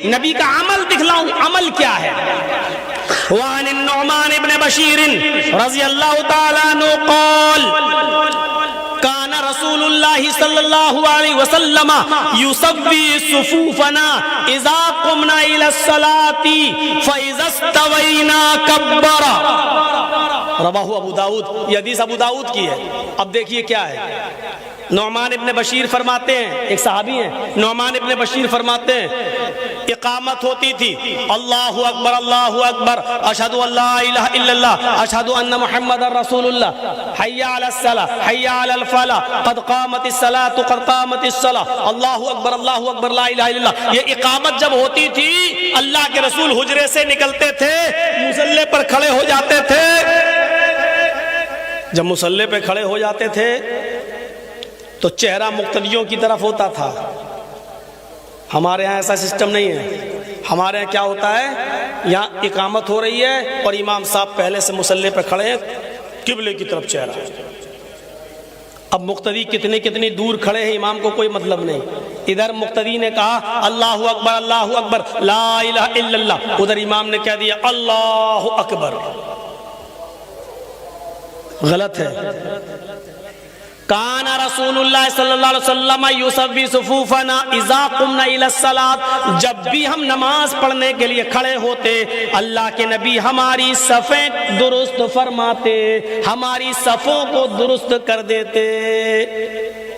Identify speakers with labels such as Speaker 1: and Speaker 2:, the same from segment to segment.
Speaker 1: نبی کا عمل دکھلاؤں، عمل کیا ہے؟ وعن النعمان ابن بشیر رضی اللہ تعالیٰ عنہ قال کان رسول اللہ صلی اللہ علیہ وسلم یصوی صفوفنا اذا قمنا الى الصلاة فاذا استوینا کبر. رواہ ابو داؤد، یہ حدیث ابو داؤد کی ہے. اب دیکھیے کیا ہے. نعمان ابن بشیر فرماتے ہیں، ایک صحابی ہیں، نعمان ابن بشیر فرماتے ہیں اقامت ہوتی تھی، اللہ اکبر اللہ اکبر، اشہد ان لا الہ الا اللہ، اشہد ان محمد رسول اللہ، حی علی الصلاۃ حی علی الفلاح، قد قامت الصلاۃ قد قامت الصلاۃ، اللہ اکبر لا الہ الا اللہ. یہ اقامت جب ہوتی تھی اللہ کے رسول حجرے سے نکلتے تھے، مصلی پر کھڑے ہو جاتے تھے. جب مصلی پہ کھڑے ہو جاتے تھے تو چہرہ مقتدیوں کی طرف ہوتا تھا. ہمارے ہاں ایسا سسٹم نہیں ہے. ہمارے ہاں کیا ہوتا ہے، یہاں اقامت ہو رہی ہے اور امام صاحب پہلے سے مصلی پہ کھڑے ہیں، قبلے کی طرف چہرہ. اب مقتدی کتنی دور کھڑے ہیں امام کو کوئی مطلب نہیں. ادھر مقتدی نے کہا اللہ اکبر لا الہ الا اللہ، ادھر امام نے کہہ دیا اللہ اکبر. غلط ہے. کان رسول اللہ صلی اللہ علیہ وسلم یصوی صفوفنا اذا قمنا الى الصلاۃ، جب بھی ہم نماز پڑھنے کے لیے کھڑے ہوتے اللہ کے نبی ہماری صفیں درست فرماتے، ہماری صفوں کو درست کر دیتے،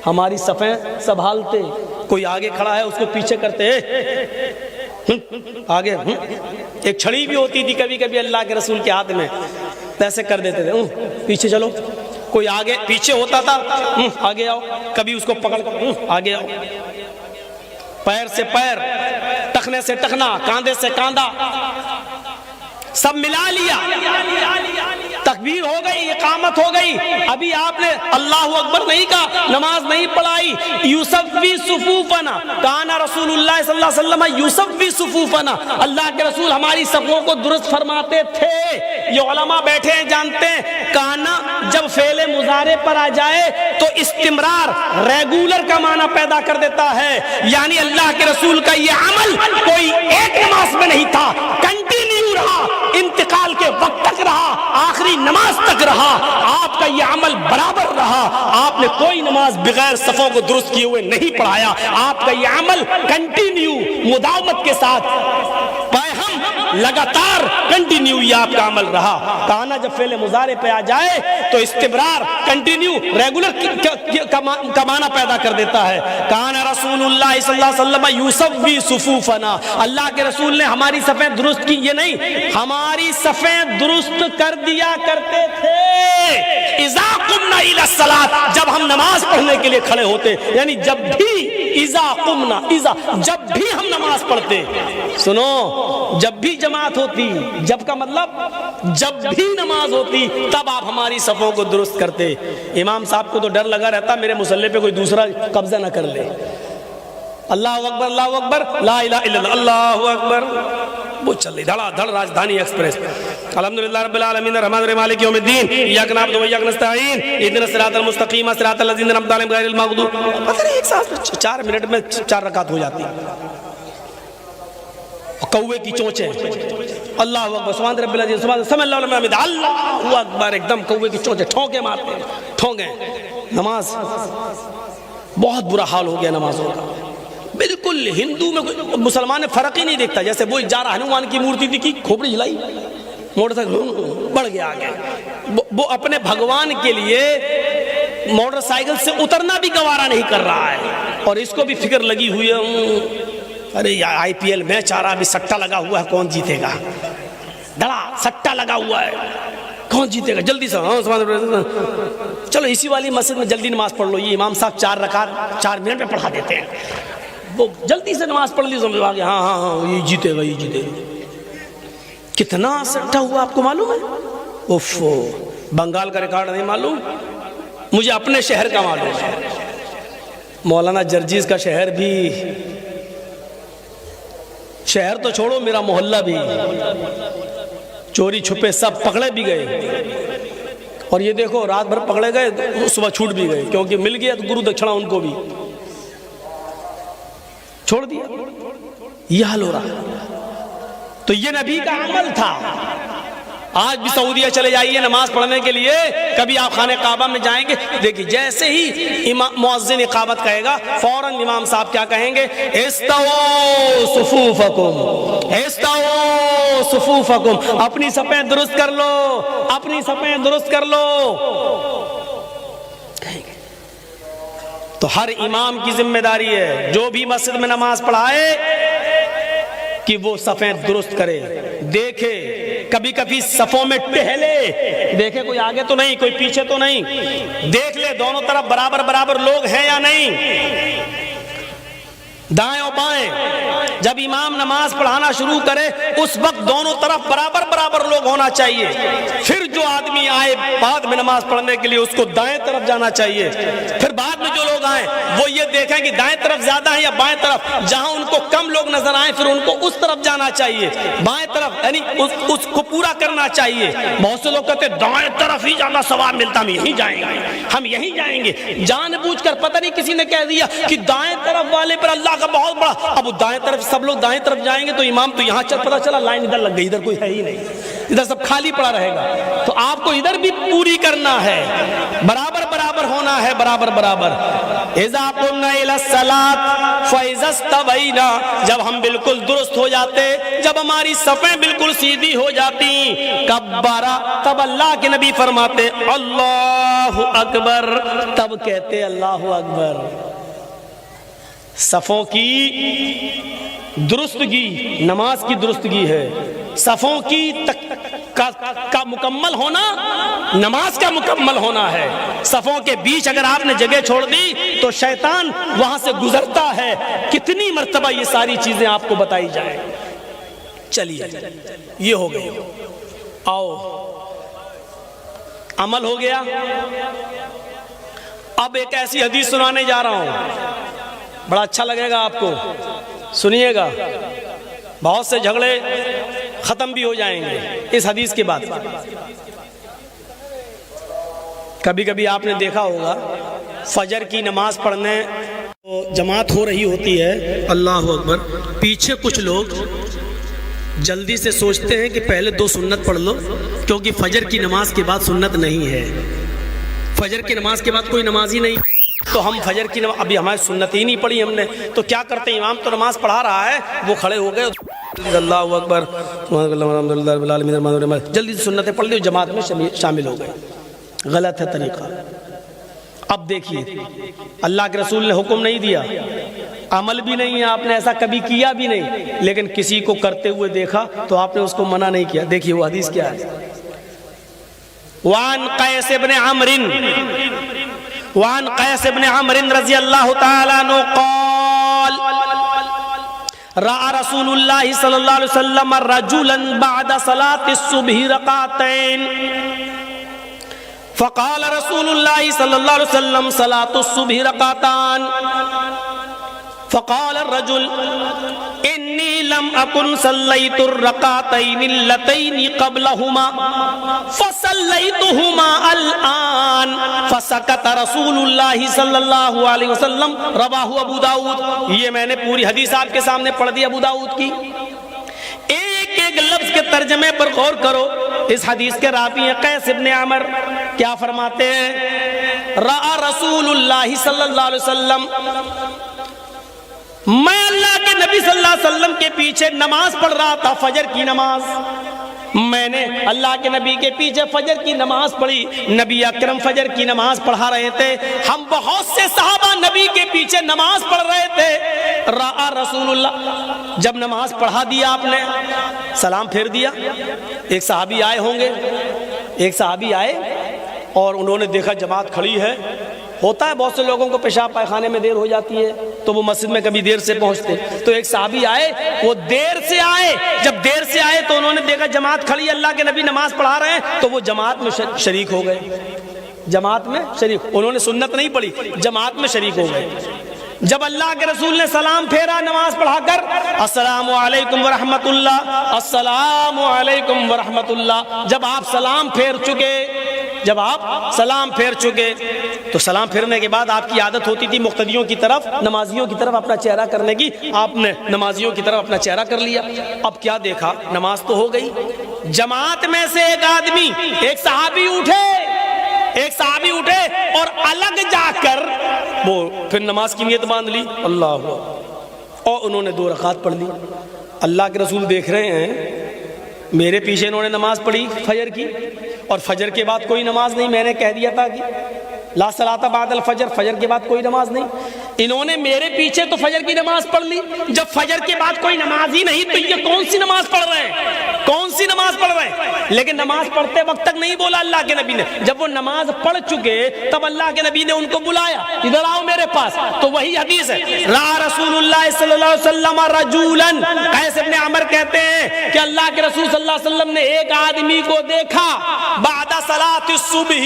Speaker 1: ہماری صفیں سنبھالتے. کوئی آگے کھڑا ہے اس کو پیچھے کرتے، آگے. ایک چھڑی بھی ہوتی تھی کبھی کبھی اللہ کے رسول کے ہاتھ میں، ایسے کر دیتے تھے، پیچھے چلو. کوئی آگے پیچھے ہوتا تھا، آگے آؤ. کبھی اس کو پکڑ کر آگے آؤ. پیر سے پیر، ٹخنے سے ٹخنا، کاندھے سے کاندھا، سب ملا لیا. تکبیر ہو گئی، اقامت ہو گئی، ابھی آپ نے اللہ اکبر نہیں کہا، نماز نہیں پڑھائی. یصوی صفوفنا، کان رسول اللہ صلی اللہ علیہ وسلم یصوی صفوفنا، اللہ کے رسول ہماری صفوں کو درست فرماتے تھے. یہ علماء بیٹھے ہیں جانتے ہیں، کانا جب فعل مضارع پر آ جائے تو استمرار، ریگولر کا معنی پیدا کر دیتا ہے. یعنی اللہ کے رسول کا یہ عمل کوئی ایک نماز میں نہیں تھا، کنٹینیو رہا، انتقال کے وقت تک رہا، آخری نماز تک رہا. آپ کا یہ عمل برابر رہا. آپ نے کوئی نماز بغیر صفوں کو درست کیے ہوئے نہیں پڑھایا. آپ کا یہ عمل کنٹینیو، مداومت کے ساتھ، لگاتار کنٹینیو یہ آپ کا عمل رہا. کانا جب فعل مضارع پہ آ جائے تو استمرار، کنٹینیو، ریگولر کا معنی پیدا کر دیتا ہے. کانا رسول اللہ صلی اللہ علیہ وسلم یصوی صفوفنا، اللہ کے رسول نے ہماری صفیں درست کی، یہ نہیں، ہماری صفیں درست کر دیا کرتے تھے. اذا قمنا الی الصلاۃ، جب ہم نماز پڑھنے کے لیے کھڑے ہوتے، یعنی جب بھی اذا قمنا، جب بھی ہم نماز پڑھتے. سنو، جب بھی جماعت ہوتی، جب کا مطلب جب بھی نماز ہوتی، تب آپ ہماری صفوں کو درست کرتے. امام صاحب کو تو ڈر لگا رہتا میرے مصلی پہ کوئی دوسرا قبضہ نہ کر لے. اللہ اکبر لا الہ الا اللہ، اللہ اکبر. وہ چل رہی دھڑا دھڑ راجدھانی ایکسپریس. الحمدللہ رب العالمین الرحمن الرحیم مالک یوم الدین، ایاک نعبد و ایاک نستعین، اہدنا الصراط المستقیم صراط الذین انعمت علیہم غیر المغضوب. پتہ نہیں ایک ساتھ 4 منٹ میں 4 رکعت ہو جاتی. کوے کی چونچیں، اللہ اکبر سبحان رب العظیم سبحان سمع اللہ لمن حمدہ، اللہ اکبر، ایک دم کوے کی چونچیں ٹھونکے مارتے ہیں، ٹھونکے. نماز بہت برا حال ہو گیا نمازوں کا. بالکل ہندو میں مسلمان نے فرق ہی نہیں دیکھتا. جیسے وہ جا رہا ہنومان کی مورتی تھی، کھوپڑی ہلائی، موٹر سائیکل بڑھ گیا آگے. وہ اپنے بھگوان کے لیے موٹر سائیکل سے اترنا بھی گوارا نہیں کر رہا ہے، اور اس کو بھی فکر لگی ہوئی ہے، ارے آئی پی ایل میچ آ رہا، ابھی سٹا لگا ہوا ہے، کون جیتے گا. دھڑا سٹا لگا ہوا ہے، کون جیتے گا، جلدی سے. چلو اسی والی مسجد میں جلدی نماز پڑھ لو. یہ امام صاحب 4 رکعت 4 منٹ میں پڑھا دیتے ہیں. وہ جلدی سے نماز پڑھ لی، سمجھ آ گیا ہاں یہ جیتے گا، یہ جیتے گا. کتنا سٹا ہوا آپ کو معلوم ہے؟ اوف، بنگال کا ریکارڈ نہیں معلوم، مجھے اپنے شہر کا معلوم ہے. مولانا جرجیز کا شہر بھی، شہر تو چھوڑو میرا محلہ بھی، چوری چھپے سب پکڑے بھی گئے. اور یہ دیکھو رات بھر پکڑے گئے، صبح چھوٹ بھی گئے، کیونکہ مل گیا تو گرو دکھشنا ان کو بھی چھوڑ دیا. یہ حل ہو رہا. تو یہ نبی کا عمل تھا. آج بھی سعودیہ چلے جائیے نماز پڑھنے کے لیے, کبھی آپ خانہ کعبہ میں جائیں گے, دیکھیے جیسے ہی مؤذن اقامت کہے گا فوراً امام صاحب کیا کہیں گے, استووا صفوفکم, استووا صفوفکم, اپنی صفیں درست کر لو, اپنی صفیں درست کر لو. تو ہر امام کی ذمہ داری ہے جو بھی مسجد میں نماز پڑھائے کہ وہ صفیں درست کرے, دیکھے, کبھی کبھی صفوں میں ٹہلے, دیکھے کوئی آگے تو نہیں, کوئی پیچھے تو نہیں, دیکھ لے دونوں طرف برابر برابر لوگ ہیں یا نہیں, دائیں اور بائیں. جب امام نماز پڑھانا شروع کرے اس وقت دونوں طرف برابر برابر لوگ ہونا چاہیے. پھر جو آدمی آئے بعد میں نماز پڑھنے کے لیے اس کو دائیں طرف جانا چاہیے. پھر بعد میں جو لوگ آئیں وہ یہ دیکھیں کہ دائیں طرف زیادہ ہیں یا بائیں طرف, جہاں ان کو کم لوگ نظر آئیں پھر ان کو اس طرف جانا چاہیے, بائیں طرف, یعنی اس کو پورا کرنا چاہیے. بہت سے لوگ کہتے ہیں دائیں طرف ہی جانا ثواب ملتا, ہم یہیں جائیں گے, ہم یہیں جائیں گے. جان بوجھ کر پتہ نہیں کسی نے کہہ دیا کہ دائیں طرف والے پر اللہ کا بہت بڑا, اب دائیں طرف سب لوگ دائیں طرف جائیں گے تو امام تو یہاں چل, پتہ چلا لائن ادھر لگ گئی, ادھر کوئی ہے ہی نہیں, ادھر سب خالی پڑا رہے گا. تو آپ کو ادھر بھی پوری کرنا ہے, برابر برابر ہونا ہے, برابر برابر. اذا قمنا الى الصلاۃ فاذا استوینا, جب ہم بالکل درست ہو جاتے, جب ہماری صفیں بالکل سیدھی ہو جاتی, کبارا, تب اللہ کے نبی فرماتے اللہ اکبر, تب کہتے اللہ اکبر. صفوں کی درستگی نماز کی درستگی ہے, صفوں کی کا مکمل ہونا نماز کا مکمل ہونا ہے. صفوں کے بیچ اگر آپ نے جگہ چھوڑ دی تو شیطان وہاں سے گزرتا ہے. کتنی مرتبہ یہ ساری چیزیں آپ کو بتائی جائیں. چلیے یہ ہو گئی, آؤ عمل ہو گیا. اب ایک ایسی حدیث سنانے جا رہا ہوں, بڑا اچھا لگے گا آپ کو, سنیے گا. بہت سے جھگڑے ختم بھی ہو جائیں گے اس حدیث کے بعد. کبھی کبھی آپ نے دیکھا ہوگا فجر کی نماز پڑھنے جماعت ہو رہی ہوتی ہے, اللہ اکبر, پیچھے کچھ لوگ جلدی سے سوچتے ہیں کہ پہلے 2 سنت پڑھ لو کیونکہ فجر کی نماز کے بعد سنت نہیں ہے. فجر کی نماز کے بعد کوئی نماز ہی نہیں, تو ہم فجر کی نماز, ابھی ہماری سنت ہی نہیں پڑھی ہم نے, تو کیا کرتے ہیں, امام تو نماز پڑھا رہا ہے, وہ کھڑے ہو گئے, اللہ اکبر, جلدی سے سنتیں پڑھ لی, جماعت میں شامل ہو گئے. غلط ہے طریقہ. اب دیکھیے اللہ کے رسول نے حکم نہیں دیا, عمل بھی نہیں ہے, آپ نے ایسا کبھی کیا بھی نہیں, لیکن کسی کو کرتے ہوئے دیکھا تو آپ نے اس کو منع نہیں کیا. دیکھیے وہ حدیث کیا ہے. وعن قیس بن عمرو رضی اللہ تعالیٰ عنہ قال رأى رسول اللہ صلی اللہ علیہ وسلم رجلا بعد صلاة الصبح رکعتین فقال رسول اللہ صلی اللہ علیہ وسلم صلاة الصبح رکعتان فقال الرجل انی لم اکن صلیت الرکعتین اللتین قبلہما فصلیتہما الآن فسکت رسول اللہ صلی اللہ علیہ وسلم. رواہ ابو داؤد. یہ میں نے پوری حدیث آپ کے سامنے پڑھ دی ابو داؤد کی. ایک ایک لفظ کے ترجمے پر غور کرو. اس حدیث کے راوی ہیں قیس بن عمر, کیا فرماتے ہیں, رأى رسول اللہ صلی اللہ علیہ وسلم, میں اللہ کے نبی صلی اللہ علیہ وسلم کے پیچھے نماز پڑھ رہا تھا, فجر کی نماز. میں نے اللہ کے نبی کے پیچھے فجر کی نماز پڑھی. نبی اکرم فجر کی نماز پڑھا رہے تھے, ہم بہت سے صحابہ نبی کے پیچھے نماز پڑھ رہے تھے. رأى رسول اللہ, جب نماز پڑھا دیا آپ نے, سلام پھیر دیا, ایک صحابی آئے ہوں گے, ایک صحابی آئے اور انہوں نے دیکھا جماعت کھڑی ہے. ہوتا ہے بہت سے لوگوں کو پیشاب پائخانے میں دیر ہو جاتی ہے تو وہ مسجد میں کبھی دیر سے پہنچتے. تو ایک صحابی آئے, وہ دیر سے آئے, جب دیر سے آئے تو انہوں نے دیکھا جماعت کھڑی, اللہ کے نبی نماز پڑھا رہے ہیں, تو وہ جماعت میں شریک ہو گئے. جماعت میں شریک, انہوں نے سنت نہیں پڑھی, جماعت میں شریک ہو گئے. جب اللہ کے رسول نے سلام پھیرا نماز پڑھا کر, السلام علیکم ورحمت اللہ, السلام علیکم ورحمت اللہ, جب آپ سلام پھیر چکے تو سلام پھرنے کے بعد آپ کی عادت ہوتی تھی مقتدیوں کی طرف، نمازیوں کی طرف اپنا چہرہ کرنے کی، آپ نے نمازیوں کی طرف اپنا چہرہ کر لیا۔ اب کیا دیکھا، نماز تو ہو گئی، جماعت میں سے ایک آدمی، ایک صحابی اٹھے اور الگ جا کر وہ پھر نماز کی نیت باندھ لی، اللہ، اور انہوں نے 2 رکعت پڑھ لی۔ اللہ کے رسول دیکھ رہے ہیں میرے پیچھے انہوں نے نماز پڑھی فجر کی، اور فجر کے بعد کوئی نماز نہیں، میں نے کہہ دیا تھا کہ لا صلاۃ بعد الفجر، فجر کے بعد کوئی نماز نہیں، انہوں نے میرے پیچھے تو فجر کی نماز پڑھ لی، جب فجر کے بعد کوئی نماز ہی نہیں تو یہ کون سی نماز پڑھ رہے ہیں، کون سی نماز پڑھ رہے ہیں؟ لیکن نماز پڑھتے وقت تک نہیں بولا اللہ کے نبی نے، جب وہ نماز پڑھ چکے تب اللہ کے نبی نے ان کو بلایا، ادھر آؤ میرے پاس، تو وہی حدیث ہے، رأى رسول اللہ صلی اللہ علیہ وسلم رجولا، قیس ابن عمر کہتے ہیں کہ اللہ کے رسول صلی اللہ علیہ وسلم نے ایک آدمی کو دیکھا، بعد صلاۃ الصبح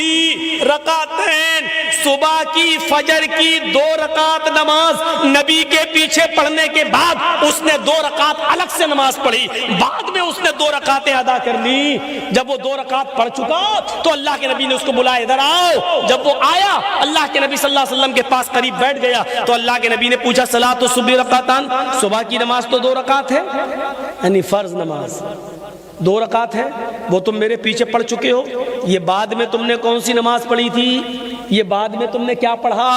Speaker 1: رکعتین، صبح کی فجر کی 2 رکعت نماز نبی کے پیچھے پڑھنے کے بعد اس نے 2 رکعت الگ سے نماز پڑھی، بعد میں اس نے 2 رکعتیں ادا کر لی۔ جب وہ 2 رکعت پڑھ چکا تو اللہ کے نبی نے اس کو بلایا، ادھر آؤ۔ جب وہ آیا اللہ کے نبی صلی اللہ علیہ وسلم کے پاس قریب بیٹھ گیا تو اللہ کے نبی نے پوچھا صلاۃ الصبح رکعتان، صبح کی نماز تو 2 رکعت ہے، یعنی فرض نماز 2 رکعت ہے، وہ تم میرے پیچھے پڑھ چکے ہو، یہ بعد میں تم نے کون سی نماز پڑھی تھی، یہ بعد میں تم نے کیا پڑھا؟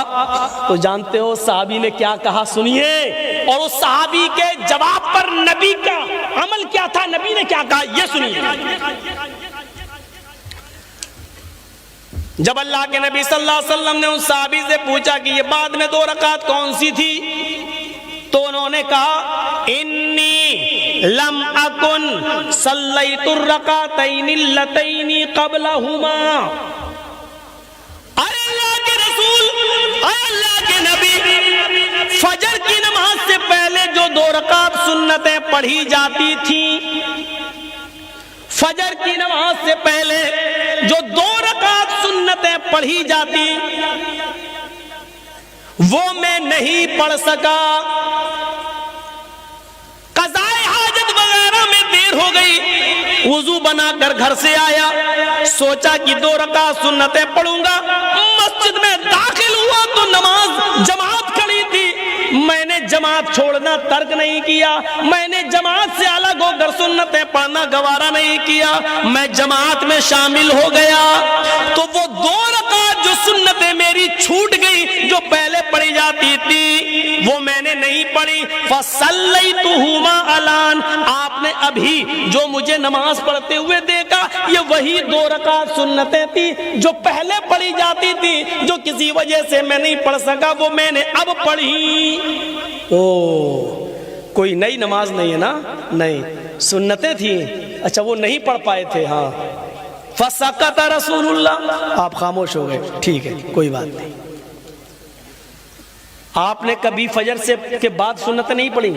Speaker 1: تو جانتے ہو صحابی نے کیا کہا، سنیے، اور اس صحابی کے جواب پر نبی کا عمل کیا تھا، نبی نے کیا کہا یہ سنیے۔ جب اللہ کے نبی صلی اللہ علیہ وسلم نے اس صحابی سے پوچھا کہ یہ بعد میں 2 رکعت کون سی تھی، تو انہوں نے کہا انی لم اکن صلیت الرکعتین اللتین قبلہما، ارے اللہ کے رسول، اے اللہ کے نبی، فجر کی نماز سے پہلے جو 2 رکعت سنتیں پڑھی جاتی تھیں، فجر کی نماز سے پہلے جو 2 رکعت سنتیں پڑھی جاتی وہ میں نہیں پڑھ سکا، قضاء حاجت وغیرہ میں دیر ہو گئی، وضو بنا کر گھر سے آیا، سوچا کہ 2 رکعت سنتیں پڑھوں گا، مسجد میں داخل ہوا تو نماز جماعت کھڑی تھی، میں نے جماعت چھوڑنا ترک نہیں کیا، میں نے جماعت سے الگ ہو کر سنتیں پڑھنا گوارا نہیں کیا، میں جماعت میں شامل ہو گیا، تو وہ 2 رکعت جو سنتیں میری چھوٹ گئی جو پہلے پڑھی جاتی تھی وہ میں نے نہیں پڑھی، فصلیتہما الان، آپ نے ابھی جو مجھے نماز پڑھتے ہوئے دیکھا یہ وہی 2 رکعت سنتیں تھی جو پہلے پڑھی جاتی تھی، جو کسی وجہ سے میں نہیں پڑھ سکا وہ میں نے اب پڑھی۔ کوئی نئی نماز نہیں ہے نا، نہیں، سنتیں تھیں، اچھا وہ نہیں پڑھ پائے تھے، ہاں، فسکت رسول اللہ، آپ خاموش ہو گئے، ٹھیک ہے کوئی بات نہیں۔ آپ نے کبھی فجر سے کے بعد سنت نہیں پڑھی،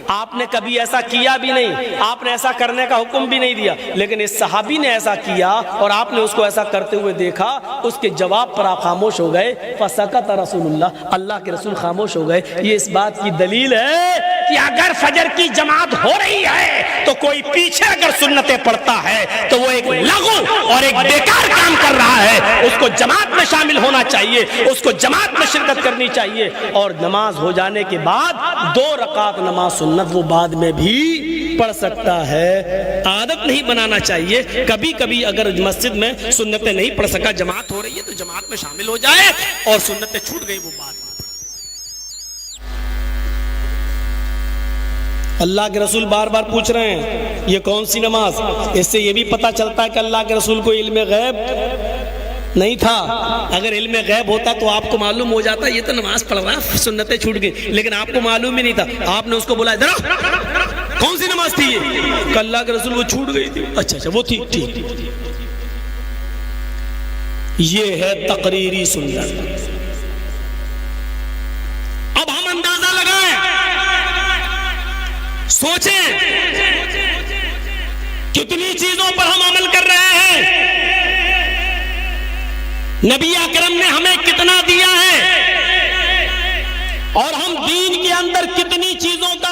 Speaker 1: آپ نے کبھی ایسا کیا بھی نہیں، آپ نے ایسا کرنے کا حکم بھی نہیں دیا، لیکن اس صحابی نے ایسا کیا اور آپ نے اس کو ایسا کرتے ہوئے دیکھا، اس کے جواب پر آپ خاموش ہو گئے، فسکت رسول اللہ، اللہ کے رسول خاموش ہو گئے۔ یہ اس بات کی دلیل ہے کہ اگر فجر کی جماعت ہو رہی ہے تو کوئی پیچھے اگر سنتیں پڑھتا ہے تو وہ ایک لغو اور ایک بیکار کام کر رہا ہے، اس کو جماعت میں شامل ہونا چاہیے، اس کو جماعت میں شرکت کرنی چاہیے، اور نماز ہو جانے کے بعد 2 رکعت نماز سنت وہ بعد میں بھی پڑھ سکتا ہے۔ عادت نہیں بنانا چاہیے، کبھی کبھی اگر مسجد میں سنتیں نہیں پڑھ سکا، جماعت ہو رہی ہے تو جماعت میں شامل ہو جائے، اور سنتیں چھوٹ گئی وہ بعد میں۔ اللہ کے رسول بار بار پوچھ رہے ہیں یہ کون سی نماز، اس سے یہ بھی پتا چلتا ہے کہ اللہ کے رسول کو علم غیب نہیں تھا، اگر علم غیب ہوتا تو آپ کو معلوم ہو جاتا یہ تو نماز پڑھ رہا ہے، سنتیں چھوٹ گئی، لیکن آپ کو معلوم ہی نہیں تھا، آپ نے اس کو بولا ادھر کون سی نماز تھی یہ، کہ اللہ کے رسول وہ چھوٹ گئی تھی، اچھا وہ تھی، ٹھیک، یہ ہے تقریری سنت۔ اب ہم اندازہ لگائیں، سوچیں کتنی چیزوں پر ہم عمل کر رہے ہیں، نبی اکرم نے ہمیں کتنا دیا ہے، اور ہم دین کے اندر کتنی چیزوں کا